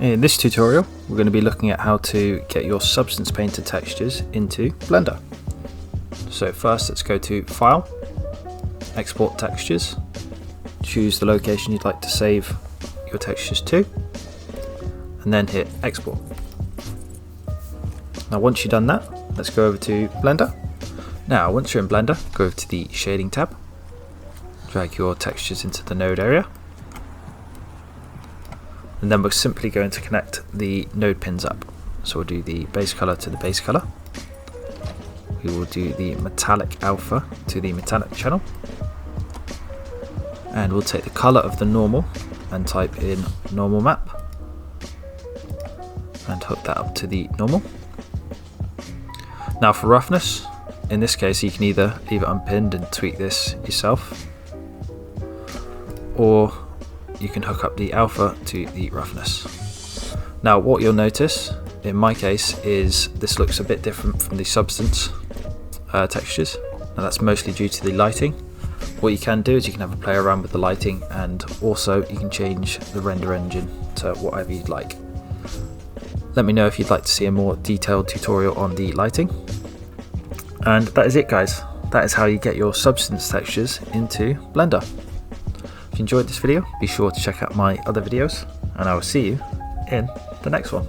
In this tutorial, we're going to be looking at how to get your Substance Painter textures into Blender. So first, let's go to File, Export Textures, choose the location you'd like to save your textures to, and then hit Export. Now once you've done that, let's go over to Blender. Now once you're in Blender, go over to the Shading tab, drag your textures into the node area, and then we're simply going to connect the node pins up. So we'll do the base color to the base color. We will do the metallic alpha to the metallic channel. And we'll take the color of the normal and type in normal map. And hook that up to the normal. Now for roughness, in this case you can either leave it unpinned and tweak this yourself, or you can hook up the alpha to the roughness. Now what you'll notice in my case is this looks a bit different from the substance textures. Now that's mostly due to the lighting. What you can do is you can have a play around with the lighting, and also you can change the render engine to whatever you'd like. Let me know if you'd like to see a more detailed tutorial on the lighting. And that is it, guys. That is how you get your substance textures into Blender. If you enjoyed this video, be sure to check out my other videos, and I will see you in the next one.